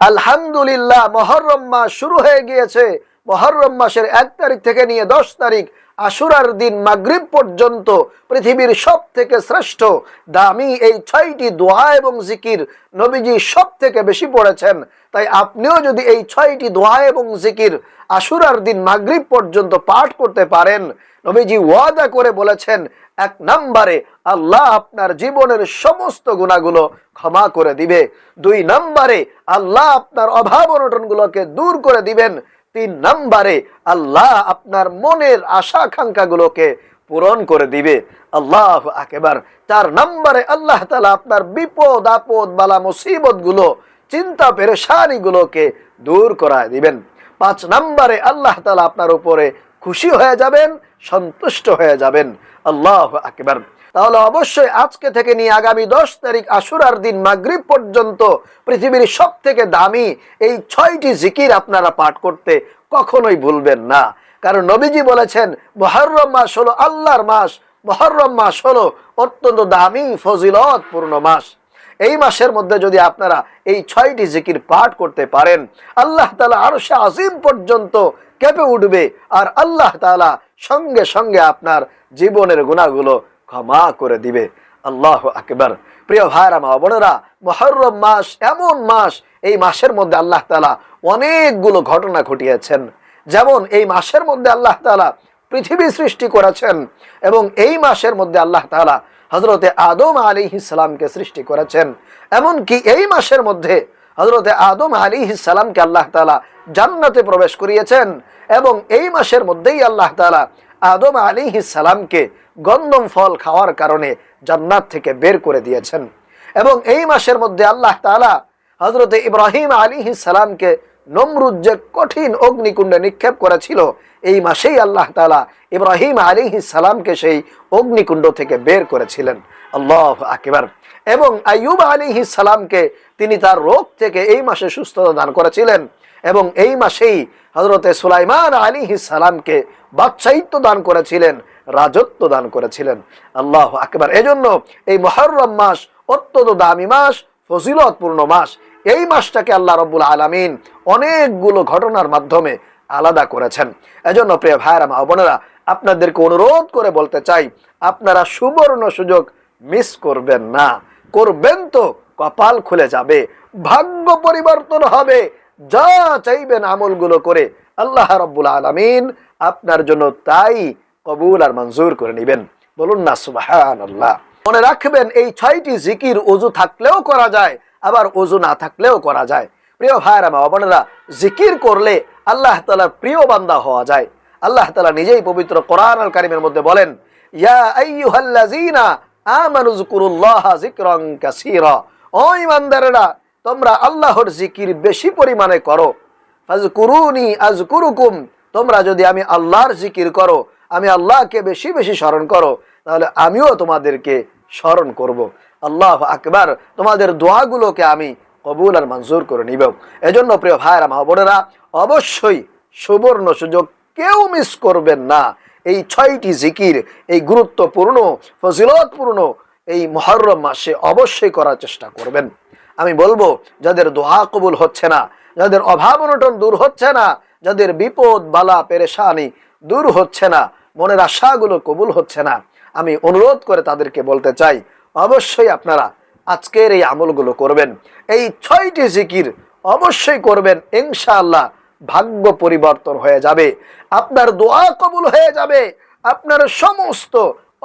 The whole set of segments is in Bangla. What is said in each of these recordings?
আলহামদুলিল্লাহ, মুহররম মাস শুরু হয়ে গিয়েছে। মুহররম মাসের 1 তারিখ থেকে নিয়ে 10 তারিখ আশুরার দিন মাগরিব পর্যন্ত পৃথিবীর সব থেকে শ্রেষ্ঠ দামি এই 6টি দোয়া এবং জিকির নবীজি সব থেকে বেশি পড়েছেন। তাই আপনিও যদি এই 6টি দোয়া এবং জিকির আশুরার দিন মাগরিব পর্যন্ত পাঠ করতে পারেন, নবীজি ওয়াদা করে বলেছেন, 1 নম্বরে আল্লাহ আপনার জীবনের সমস্ত গুনাহগুলো ক্ষমা করে দিবে। 2 নম্বরে আল্লাহ আপনার অভাব অনটনগুলোকে দূর করে দিবেন। 3 নম্বরে আল্লাহ আপনার মনের আশা আকাঙ্ক্ষাগুলোকে পূরণ করে দিবে। আল্লাহু আকবার। 4 নম্বরে আল্লাহ তাআলা আপনার বিপদ আপদ বালা মুসিবত গুলো, চিন্তা পেরেশানি গুলোকে দূর করায় দিবেন। 5 নম্বরে আল্লাহ তাআলা আপনার উপরে খুশি হয়ে যাবেন, সন্তুষ্ট হয়ে যাবেন। আল্লাহু আকবার। তাহলে অবশ্যই আজকে থেকে নিয়ে আগামী 10 তারিখ আশুরার দিন মাগরিব পর্যন্ত পৃথিবীর সব থেকে দামি এই 6টি জিকির আপনারা পাঠ করতে কখনোই ভুলবেন না। কারণ নবীজি বলেছেন, মুহররম মাস হলো আল্লাহর মাস, মুহররম মাস হলো অত্যন্ত দামি ফজিলতপূর্ণ মাস। এই মাসের মধ্যে যদি আপনারা এই 6টি জিকির পাঠ করতে পারেন, আল্লাহ তাআলা আরশে আজিম পর্যন্ত কেঁপে উঠবে, আর আল্লাহ তাআলা সঙ্গে সঙ্গে আপনার জীবনের গুনাহগুলো ক্ষমা করে দিবে। আল্লাহু আকবার। প্রিয় ভাইরা মা বোনেরা, মুহররম মাস এমন মাস, এই মাসের মধ্যে আল্লাহ তাআলা অনেকগুলো ঘটনা ঘটিয়েছেন। যেমন এই মাসের মধ্যে আল্লাহ তাআলা পৃথিবী সৃষ্টি করেছেন, এবং এই মাসের মধ্যে আল্লাহ তাআলা হযরতে আদম আলাইহিস সালামকে সৃষ্টি করেছেন। এমনকি এই মাসের মধ্যে হযরতে আদম আলাইহিস সালামকে আল্লাহ তাআলা জান্নাতে প্রবেশ করিয়েছেন, এবং এই মাসের মধ্যেই আল্লাহ তাআলা আদম আলাইহিস সালামকে গন্ধম ফল খাওয়ার কারণে জান্নাত থেকে বের করে দিয়েছেন। এবং এই মাসের মধ্যে আল্লাহ তাআলা হযরতে ইব্রাহিম আলাইহিস সালামকে নমরুদ যে কঠিন অগ্নিকুণ্ডে নিক্ষেপ করেছিল, এই মাসেই আল্লাহ তাআলা ইব্রাহিম আলাইহিস সালামকে সেই অগ্নিকুণ্ড থেকে বের করেছিলেন। আল্লাহু আকবার। এবং আইয়ুব আলাইহিস সালামকে তিনি তার রোগ থেকে এই মাসে সুস্থতা দান করেছিলেন, এবং এই মাসেই হযরতে সুলাইমান আলাইহিস সালামকে বাদশাহিত্ব দান করেছিলেন, রাজত্ব দান করেছিলেন। আল্লাহু আকবার। এজন্য এই মুহররম মাস অত্যন্ত দামি মাস, ফজিলতপূর্ণ মাস। এই মাসটাকে আল্লাহ রাব্বুল আলামিন অনেকগুলো ঘটনার মাধ্যমে আলাদা করেছেন। এজন্য প্রিয় ভাইরা মা বোনেরা, আপনাদেরকে অনুরোধ করে বলতে চাই, আপনারা সুবর্ণ সুযোগ মিস করবেন না। করবেন তো কপাল খুলে যাবে, ভাগ্য পরিবর্তন হবে। যা চাইবেন আমলগুলো করে আল্লাহ রাব্বুল আলামিন আপনার জন্য তাই কবুল আর মঞ্জুর করে নেবেন। বলুন না সুবহানাল্লাহ। মনে রাখবেন, এই 6টি জিকির ওযু থাকলেও করা যায়, আবার ওযু না থাকলেও করা যায়। প্রিয় ভাইরা মা বোনেরা, জিকির করলে আল্লাহ তাআলার প্রিয় বান্দা হওয়া যায়। আল্লাহ তাআলা নিজেই পবিত্র কোরআন আল কারীমের মধ্যে বলেন, ইয়া আইয়ুহাল্লাযীনা আমানু যিকুরুল্লাহা যিকরান কাসীরা। ও ঈমানদারেরা, তোমরা আল্লাহর জিকির বেশি পরিমাণে করো। ফাযকুরুনি আযকুরুকুম। তোমরা যদি আমি আল্লাহর জিকির করো, আমি আল্লাহকে বেশি বেশি স্মরণ করো, তাহলে আমিও তোমাদেরকে স্মরণ করব। আল্লাহু আকবার। তোমাদের দোয়াগুলোকে আমি কবুল আর মঞ্জুর করে নিব। এজন্য প্রিয় ভাইরা মা বোনেরা, অবশ্যই সুবর্ণ সুযোগ কেউ মিস করবেন না। এই 6টি জিকির, এই গুরুত্বপূর্ণ ফজিলতপূর্ণ এই মুহররম মাসে অবশ্যই করার চেষ্টা করবেন। আমি বলবো, যাদের দোয়া কবুল হচ্ছে না, যাদের অভাব অনটন দূর হচ্ছে না, যাদের বিপদ বালা পেরেশানি দূর হচ্ছে না, মনের আশাগুলো কবুল হচ্ছে না, আমি অনুরোধ করে তাদেরকে বলতে চাই, অবশ্যই আপনারা আজকের এই আমলগুলো করবেন। এই 6টি জিকির অবশ্যই করবেন, ইনশাআল্লাহ ভাগ্য পরিবর্তন হয়ে যাবে, আপনার দোয়া কবুল হয়ে যাবে, আপনার সমস্ত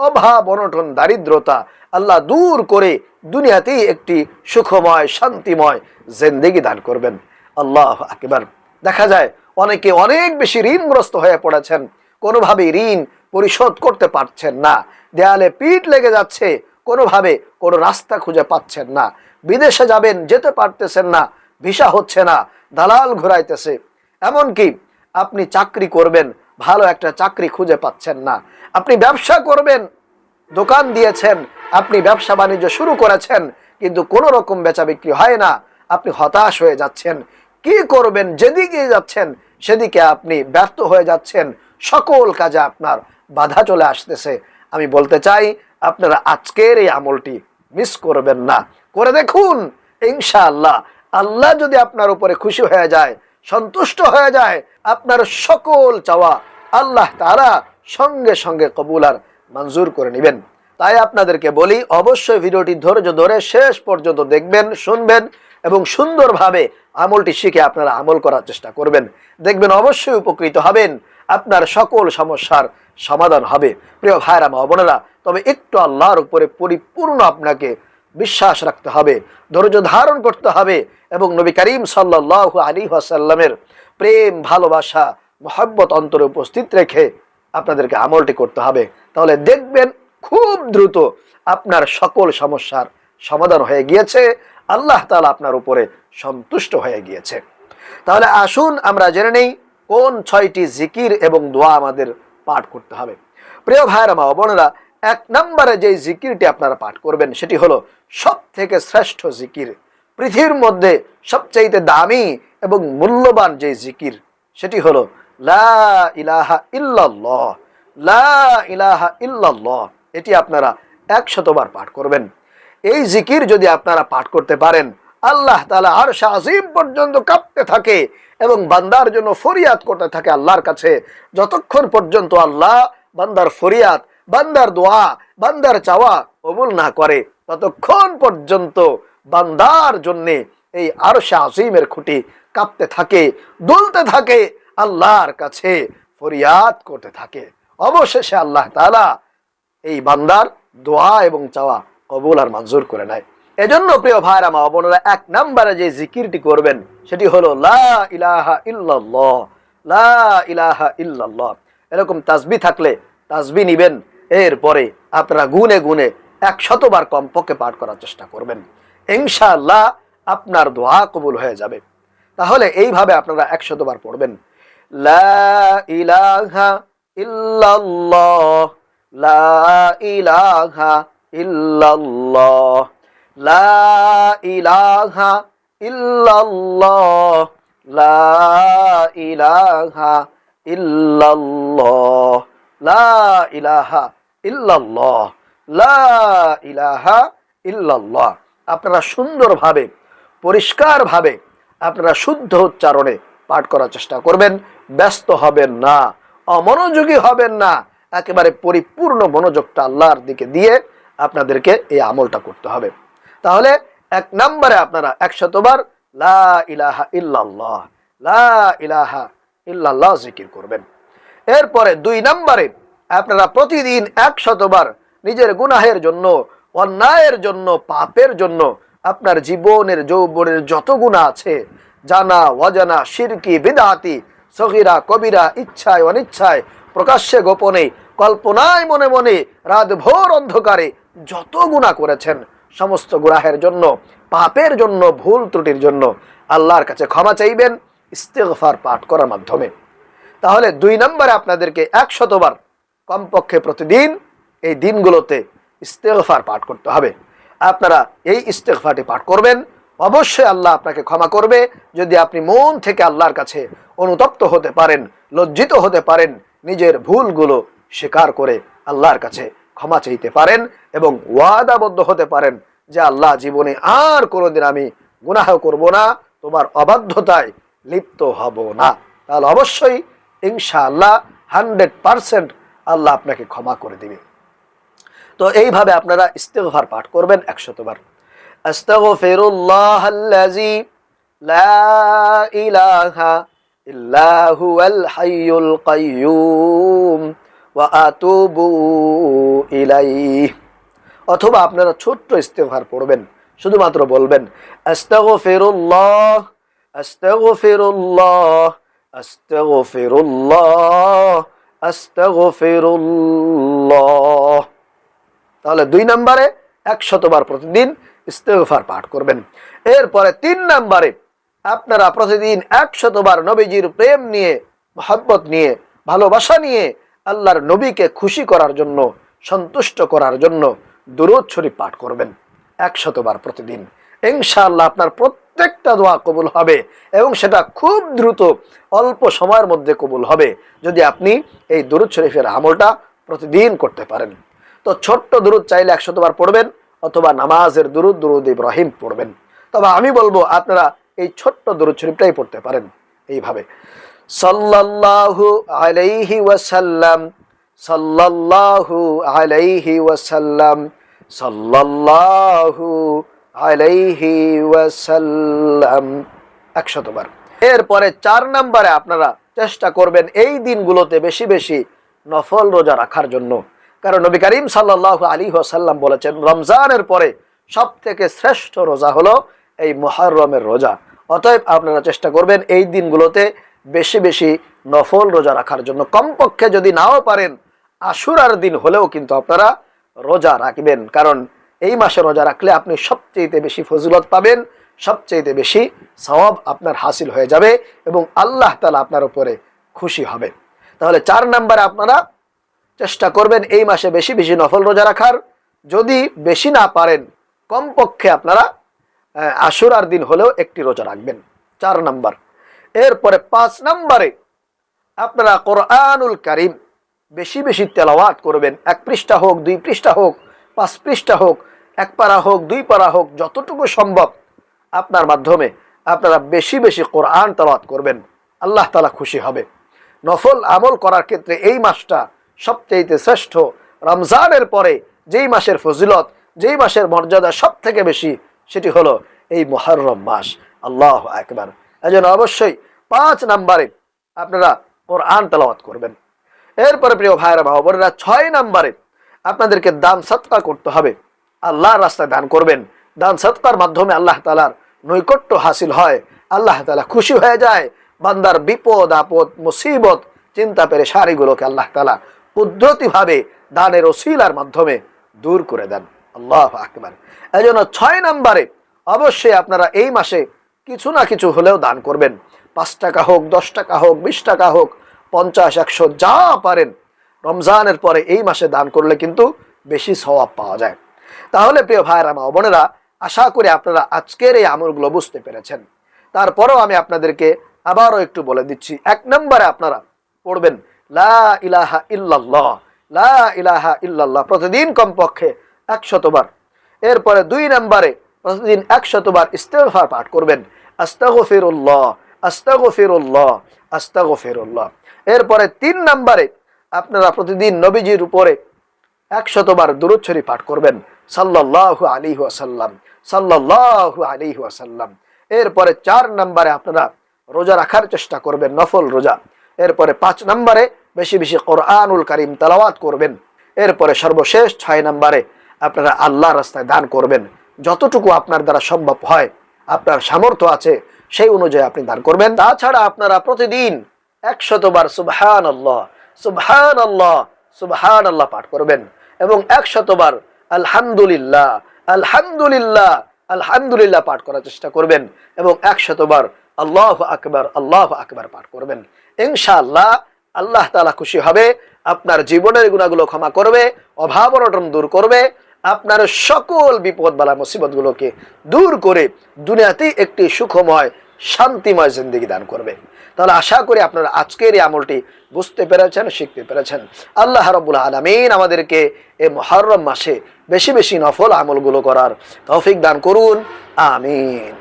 অভাব অনটন দারিদ্রতা আল্লাহ দূর করে দুনিয়াতেই একটি সুখময় শান্তিময় জিন্দেগি দান করবেন। আল্লাহু আকবার। দেখা যায় অনেকে অনেক বেশি ঋণগ্রস্ত হয়ে পড়েছেন, কোনোভাবেই ঋণ পরিশোধ করতে পারছেন না, দেয়ালে পিঠ লেগে যাচ্ছে, কোনোভাবে কোনো রাস্তা খুঁজে পাচ্ছেন না, বিদেশে যাবেন যেতে পারতেছেন না, ভিসা হচ্ছে না, দালাল ঘুরাইতেছে। এমনকি আপনি চাকরি করবেন, ভালো একটা চাকরি খুঁজে পাচ্ছেন না, আপনি ব্যবসা করবেন, দোকান দিয়েছেন, আপনি ব্যবসা বাণিজ্য শুরু করেছেন, কিন্তু কোনো রকম বেচা বিক্রি হয় না, আপনি হতাশ হয়ে যাচ্ছেন। কি করবেন, যেদিকে যাচ্ছেন সেদিকে আপনি ব্যর্থ হয়ে যাচ্ছেন, সকল কাজে আপনার বাধা চলে আসতেছে। আমি বলতে চাই, আপনারা আজকের এই আমলটি মিস করবেন না, করে দেখুন, ইনশাআল্লাহ আল্লাহ যদি আপনার উপরে খুশি হয়ে যায়, সন্তুষ্ট হয়ে যায়, আপনার সকল চাওয়া আল্লাহ তাআলা সঙ্গে সঙ্গে কবুল আর মঞ্জুর করে নেবেন। তাই আপনাদেরকে বলি, অবশ্যই ভিডিওটি ধৈর্য ধরে শেষ পর্যন্ত দেখবেন, শুনবেন এবং সুন্দরভাবে আমলটি শিখে আপনারা আমল করার চেষ্টা করবেন। দেখবেন অবশ্যই উপকৃত হবেন, আপনার সকল সমস্যার সমাধান হবে। প্রিয় ভাইরা মা বোনেরা, তবে একটু আল্লাহর উপরে পরিপূর্ণ আপনাকে বিশ্বাস রাখতে হবে, ধৈর্য ধারণ করতে হবে এবং নবী করিম সাল্লাল্লাহু আলাইহি ওয়াসাল্লামের প্রেম, ভালোবাসা, মহব্বত অন্তরে উপস্থিত রেখে আপনাদেরকে আমলটি করতে হবে। তাহলে দেখবেন খুব দ্রুত আপনার সকল সমস্যার সমাধান হয়ে গিয়েছে, আল্লাহ তাআলা আপনার উপরে সন্তুষ্ট হয়ে গিয়েছে। তাহলে আসুন আমরা জেনে নেই কোন 6টি জিকির এবং দোয়া আমাদের পাঠ করতে হবে। প্রিয় ভাইরা মা বোনেরা, 1 নম্বরে যে জিকিরটি আপনারা পাঠ করবেন সেটি হলো সব থেকে শ্রেষ্ঠ জিকির, পৃথিবীর মধ্যে সবচেয়ে দামি এবং মূল্যবান যে জিকির সেটি হলো লা ইলাহা ইল্লাল্লাহ। লা ইলাহা ইল্লাল্লাহ, এটি আপনারা 100 বার পাঠ করবেন। এই জিকির যদি আপনারা পাঠ করতে পারেন, আল্লাহ তাআলা আরশ আজিম পর্যন্ত কাঁপতে থাকে এবং বান্দার জন্য ফরিয়াদ করতে থাকে আল্লাহর কাছে। যতক্ষণ পর্যন্ত আল্লাহ বান্দার ফরিয়াদ, বান্দার দোয়া, বান্দার চাওয়া কবুল না করে, ততক্ষণ পর্যন্ত বান্দার জন্য এই আরশ আজিমের খুঁটি কাঁপতে থাকে, দুলতে থাকে, আল্লাহর কাছে ফরিয়াদ করতে থাকে। অবশেষে আল্লাহ তাআলা এই বান্দার দোয়া এবং চাওয়া কবুল আর মঞ্জুর করে নেয়। এজন্য প্রিয় ভাইরা মা বোনেরা, 1 নম্বরে যে জিকিরটি করবেন সেটি হলো লা ইলাহা ইল্লাল্লাহ। লা ইলাহা ইল্লাল্লাহ, এরকম তাসবিহ থাকলে তাসবিহ নিবেন, এরপরে আপনারা গুনে গুনে 100 বার কমপক্ষে পাঠ করার চেষ্টা করবেন। ইনশাআল্লাহ আপনার দোয়া কবুল হয়ে যাবে। তাহলে এইভাবে আপনারা 100 বার পড়বেন, লা ইলাহা ইল্লাল্লাহ, লা ইলাহা ইল্লাল্লাহ, লা ইলাহা ইল্লাল্লাহ, লা ইলাহা ইল্লাল্লাহ, লা ইলাহা ইল্লাল্লাহ, লা ইলাহা ইল্লাল্লাহ। আপনারা সুন্দরভাবে, পরিষ্কারভাবে, আপনারা শুদ্ধ উচ্চারণে পাঠ করার চেষ্টা করবেন। ব্যস্ত হবেন না, অমনোযোগী হবেন না, একেবারে পরিপূর্ণ মনোযোগটা আল্লাহর দিকে দিয়ে আপনাদেরকে এই আমলটা করতে হবে। তাহলে 1 নম্বরে আপনারা 100 বার লা ইলাহা ইল্লাল্লাহ, লা ইলাহা ইল্লাল্লাহ জিকির করবেন। এরপরে 2 নম্বরে আপনারা প্রতিদিন 100 বার নিজের গুনাহের জন্য, অন্যায়ের জন্য, পাপের জন্য, আপনার জীবনের যৌবনের যত গুনাহ আছে, জানা অজানা, শিরকি, বিদআতি, সগীরা কবিরা, ইচ্ছায় অনিচ্ছায়, প্রকাশ্যে গোপনে, কল্পনায় মনে মনে, রাত ভোর অন্ধকারে যত গুনাহ করেছেন, সমস্ত গুনাহের জন্য, পাপের জন্য, ভুল ত্রুটির জন্য আল্লাহর কাছে ক্ষমা চাইবেন ইস্তিগফার পাঠ করার মাধ্যমে। তাহলে 2 নম্বরে আপনাদেরকে 100 বার কমপক্ষে প্রতিদিন এই দিনগুলোতে ইস্তিগফার পাঠ করতে হবে। আপনারা এই ইস্তিগফারটি পাঠ করবেন, অবশ্যই আল্লাহ আপনাকে ক্ষমা করবে যদি আপনি মন থেকে আল্লাহর কাছে অনুতপ্ত হতে পারেন, লজ্জিত হতে পারেন, নিজের ভুলগুলো স্বীকার করে আল্লাহর কাছে ক্ষমা চাইতে পারেন এবং ওয়াদাবদ্ধ হতে পারেন যে আল্লাহ, জীবনে আর কোনোদিন আমি গুনাহ করব না, তোমার অবাধ্যতায় লিপ্ত হব না। তাহলে অবশ্যই ইনশাআল্লাহ 100% আল্লাহ আপনাকে ক্ষমা করে দিবে। তো এইভাবে আপনারা ইস্তিগফার পাঠ করবেন 100 বার। আস্তাগফিরুল্লাহাল্লাযী লা ইলাহা ইল্লা হুয়াল হাইয়ুল কাইয়্যুম ওয়া আতুবু ইলাইহি। অথবা আপনারা ছোট্ট ইস্তিগফার পড়বেন, শুধুমাত্র বলবেন আস্তাগফিরুল্লাহ, আস্তাগফিরুল্লাহ, আস্তাগফিরুল্লাহ, আস্তাগফিরুল্লাহ। তাহলে 2 নম্বরে 100 বার প্রতিদিন ইস্তিগফার পাঠ করবেন। এরপরে 3 নম্বরে আপনারা প্রতিদিন 100 বার নবীজির প্রেম নিয়ে, মহব্বত নিয়ে, ভালোবাসা নিয়ে আল্লাহর নবীকে খুশি করার জন্য, সন্তুষ্ট করার জন্য দুরূদ শরীফ পাঠ করবেন 100 বার প্রতিদিন। ইনশাআল্লাহ আপনার প্রত্যেকটা দোয়া কবুল হবে এবং সেটা খুব দ্রুত, অল্প সময়ের মধ্যে কবুল হবে যদি আপনি এই দুরূদ শরীফের আমলটা প্রতিদিন করতে পারেন। তো ছোট্ট দুরূদ চাইলে 100 বার পড়বেন, অথবা নামাজের দুরূদ, দুরূদ ইব্রাহিম পড়বেন। তবে আমি বলবো আপনারা এই ছোট্ট দরুদ শরীফটাই পড়তে পারেন এইভাবে, সাল্লাল্লাহু আলাইহি ওয়াসাল্লাম, সাল্লাল্লাহু আলাইহি ওয়াসাল্লাম, সাল্লাল্লাহু আলাইহি ওয়াসাল্লাম 100 বার। এরপরে 4 নম্বরে আপনারা চেষ্টা করবেন এই দিনগুলোতে বেশি বেশি নফল রোজা রাখার জন্য, কারণ নবী করিম সাল্লাল্লাহু আলাইহি ওয়াসাল্লাম বলেছেন রমজানের পরে সবথেকে শ্রেষ্ঠ রোজা হলো এই মুহররমের রোজা। অতএব আপনারা চেষ্টা করবেন এই দিনগুলোতে বেশি বেশি নফল রোজা রাখার জন্য। কমপক্ষে যদি নাও পারেন আশুরার দিন হলেও কিন্তু আপনারা রোজা রাখবেন, কারণ এই মাসে রোজা রাখলে আপনি সবচেয়ে বেশি ফজিলত পাবেন, সবচেয়ে বেশি সওয়াব আপনার হাসিল হয়ে যাবে এবং আল্লাহ তাআলা আপনার উপরে খুশি হবে। তাহলে 4 নম্বরে আপনারা চেষ্টা করবেন এই মাসে বেশি বেশি নফল রোজা রাখার। যদি বেশি না পারেন কমপক্ষে আপনারা আশুরার দিন হলেও একটি রোজা রাখবেন, 4 নম্বর। এরপরে 5 নম্বরে আপনারা কোরআনুল কারীম বেশি বেশি তেলাওয়াত করবেন। 1 পৃষ্ঠা হোক, 2 পৃষ্ঠা হোক, 5 পৃষ্ঠা হোক, 1 পারা হোক, 2 পারা হোক, যতটুকু সম্ভব আপনার মাধ্যমে আপনারা বেশি বেশি কোরআন তেলাওয়াত করবেন, আল্লাহ তাআলা খুশি হবে। নফল আমল করার ক্ষেত্রে এই মাসটা সবচেয়ে শ্রেষ্ঠ। রমজানের পরে যেই মাসের ফজিলত, যেই মাসের মর্যাদা সব থেকে বেশি, সেটি হলো এই মুহররম মাস। আল্লাহু আকবার। এজন্য অবশ্যই 5 নম্বরে আপনারা কোরআন তেলাওয়াত করবেন। এরপরে প্রিয় ভাইরা বা বোনেরা 6 নম্বরে আপনাদেরকে দান সদকা করতে হবে, আল্লাহর রাস্তায় দান করবেন। দান সদকার মাধ্যমে আল্লাহ তাআলার নৈকট্য হাসিল হয়, আল্লাহ তাআলা খুশি হয়ে যায়। বান্দার বিপদ আপদ মুসিবত চিন্তা পেরেশানিগুলোকে আল্লাহ তাআলা কুদরতিভাবে দানের ওসিলার মাধ্যমে দূর করে দেন। আল্লাহু আকবার। এজন্য 6 নম্বরে অবশ্যই আপনারা এই মাসে কিছু না কিছু হলেও দান করবেন। 5 টাকা হোক, 10 টাকা হোক, 20 টাকা হোক, 50, 100 যা পারেন রমজানের পরে এই মাসে দান করলে কিন্তু বেশি সওয়াব পাওয়া যায়। তাহলে প্রিয় ভাইরা মা বোনেরা, আশা করি আপনারা আজকের এই আমলগুলো বুঝতে পেরেছেন। তারপরেও আমি আপনাদেরকে আবারও একটু বলে দিচ্ছি। 1 নম্বরে আপনারা পড়বেন লা ইলাহা ইল্লাল্লাহ, লা ইলাহা ইল্লাল্লাহ প্রতিদিন কমপক্ষে 100 বার। এরপরে 2 নম্বরে প্রতিদিন 100 বার ইস্তেগফার পাঠ করবেন, আস্তাগফিরুল্লাহ, আস্তাগফিরুল্লাহ, আস্তাগফিরুল্লাহ। এরপরে 3 নম্বরে আপনারা প্রতিদিন নবীজির উপরে 100 বার দুরূদ শরীফ পাঠ করবেন, সাল্লাল্লাহু আলাইহি ওয়াসাল্লাম, সাল্লাল্লাহু আলাইহি ওয়াসাল্লাম। এরপরে 4 নম্বরে আপনারা রোজা রাখার চেষ্টা করবেন, নফল রোজা। এরপরে 5 নম্বরে বেশি বেশি কোরআনুল কারীম তেলাওয়াত করবেন। এরপরে সর্বশেষ 6 নম্বরে আপনারা আল্লাহর রাস্তায় দান করবেন। যতটুকু আপনার দ্বারা সম্ভব হয়, আপনার সামর্থ্য আছে সেই অনুযায়ী আপনি দান করবেন। তাছাড়া আপনারা প্রতিদিন 100 বার সুবহানাল্লাহ, সুবহানাল্লাহ, সুবহানাল্লাহ পাঠ করবেন এবং 100 বার আলহামদুলিল্লাহ, আলহামদুলিল্লাহ, আলহামদুলিল্লাহ পাঠ করার চেষ্টা করবেন এবং 100 বার আল্লাহু আকবার, আল্লাহু আকবার পাঠ করবেন। ইনশাআল্লাহ আল্লাহ তাআলা খুশি হবে, আপনার জীবনের গুনাহগুলো ক্ষমা করবে, অভাব অনটন দূর করবে, আপনার সকল বিপদ বালা মুসিবতগুলোকে দূর করে দুনিয়াতেই একটি সুখময় শান্তিময় জিন্দেগি দান করবে। তাহলে আশা করি আপনারা আজকের এই আমলটি বুঝতে পেরেছেন, শিখতে পেরেছেন। আল্লাহ রাব্বুল আলামিন আমাদেরকে এই মুহররম মাসে বেশি বেশি নফল আমলগুলো করার তৌফিক দান করুন। আমিন।